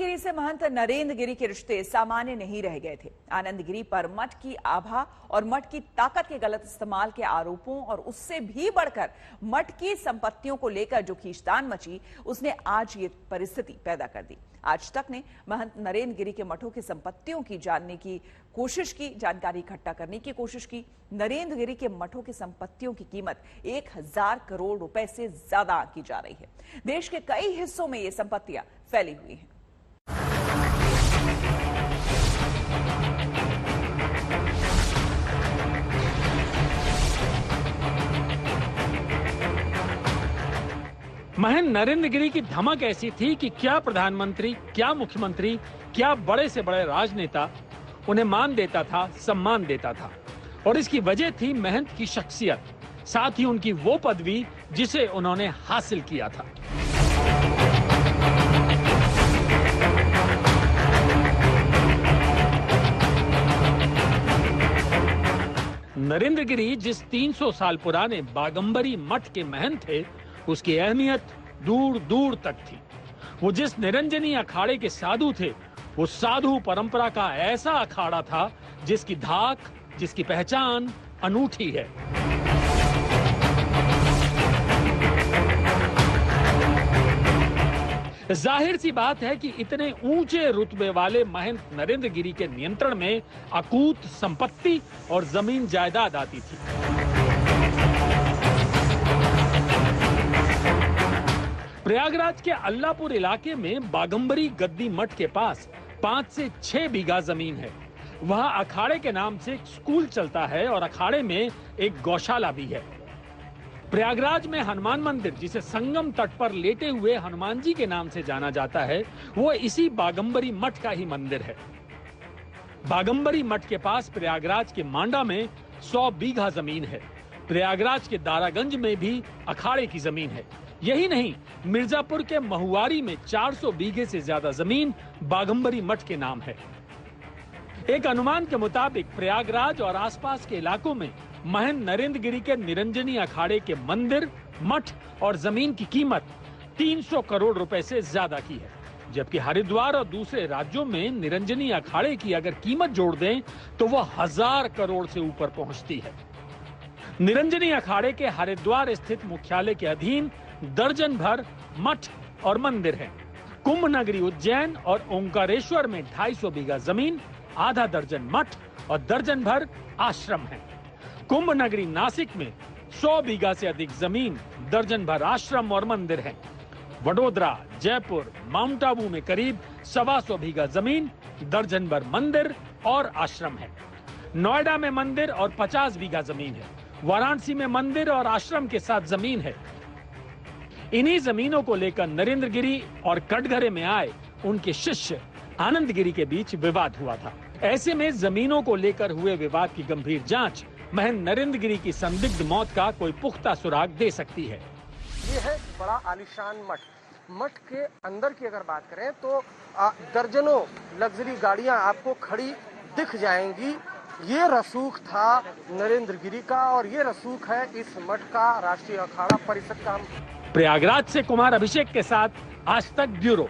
गिरी से महंत नरेंद्र गिरी के रिश्ते सामान्य नहीं रह गए थे। आनंद गिरी पर मठ की आभा और मठ की ताकत के गलत इस्तेमाल के आरोपों और उससे भी बढ़कर मठ की संपत्तियों को लेकर जो खींचतान मची, उसने आज ये परिस्थिति पैदा कर दी। आज तक ने महंत नरेंद्र गिरी के मठों की संपत्तियों की जानने की कोशिश की, जानकारी इकट्ठा करने की कोशिश की। नरेंद्र गिरी के मठों की संपत्तियों की कीमत 1000 करोड़ रुपए से ज्यादा आंकी जा रही है। देश के कई हिस्सों में ये संपत्तियां फैली हुई हैं। महंत नरेंद्र गिरी की धमक ऐसी थी कि क्या प्रधानमंत्री, क्या मुख्यमंत्री, क्या बड़े से बड़े राजनेता उन्हें मान देता था, सम्मान देता था। और इसकी वजह थी महंत की शख्सियत, साथ ही उनकी वो पदवी जिसे उन्होंने हासिल किया था। नरेंद्र गिरी जिस 300 साल पुराने बागंबरी मठ के महंत थे, उसकी अहमियत दूर दूर तक थी। वो जिस निरंजनी अखाड़े के साधु थे, वो साधु परंपरा का ऐसा अखाड़ा था जिसकी धाक, जिसकी पहचान अनूठी है। जाहिर सी बात है कि इतने ऊंचे रुतबे वाले महंत नरेंद्र गिरी के नियंत्रण में अकूत संपत्ति और जमीन जायदाद आती थी। प्रयागराज के अल्लापुर इलाके में बागंबरी गद्दी मठ के पास 5 से 6 बीघा जमीन है। वहां अखाड़े के नाम से एक स्कूल चलता है और अखाड़े में एक गौशाला भी है। प्रयागराज में हनुमान मंदिर, जिसे संगम तट पर लेटे हुए हनुमान जी के नाम से जाना जाता है, वो इसी बागंबरी मठ का ही मंदिर है। बागंबरी मठ के पास प्रयागराज के मांडा में 100 बीघा जमीन है। प्रयागराज के दारागंज में भी अखाड़े की जमीन है। यही नहीं, मिर्जापुर के महुआरी में 400 बीघे से ज्यादा जमीन बागंबरी मठ के नाम है। एक अनुमान के मुताबिक प्रयागराज और आसपास के इलाकों में महंत नरेंद्र गिरी के निरंजनी अखाड़े के मंदिर, मठ और जमीन की कीमत 300 करोड़ रुपए से ज्यादा की है। जबकि हरिद्वार और दूसरे राज्यों में निरंजनी अखाड़े की अगर कीमत जोड़ दें तो वह 1000 करोड़ से ऊपर पहुंचती है। निरंजनी अखाड़े के हरिद्वार स्थित मुख्यालय के अधीन दर्जन भर मठ और मंदिर हैं। कुंभ नगरी उज्जैन और ओंकारेश्वर में 250 बीघा जमीन, आधा दर्जन मठ और दर्जन भर आश्रम हैं। कुंभ नगरी नासिक में 100 बीघा से अधिक जमीन, दर्जन भर आश्रम और मंदिर हैं। वडोदरा, जयपुर, माउंट आबू में करीब 125 बीघा जमीन, दर्जन भर मंदिर और आश्रम है। नोएडा में मंदिर और 50 बीघा जमीन है। वाराणसी में मंदिर और आश्रम के साथ जमीन है। इन्हीं जमीनों को लेकर नरेंद्र गिरी और कटघरे में आए उनके शिष्य आनंद गिरी के बीच विवाद हुआ था। ऐसे में जमीनों को लेकर हुए विवाद की गंभीर जांच महंत नरेंद्र गिरी की संदिग्ध मौत का कोई पुख्ता सुराग दे सकती है। ये है बड़ा आलीशान मठ। मठ के अंदर की अगर बात करें तो दर्जनों लग्जरी गाड़ियां आपको खड़ी दिख जाएंगी। ये रसूख था नरेंद्र गिरी का और ये रसूख है इस मठ का, राष्ट्रीय अखाड़ा परिषद का। प्रयागराज से कुमार अभिषेक के साथ आज तक ब्यूरो।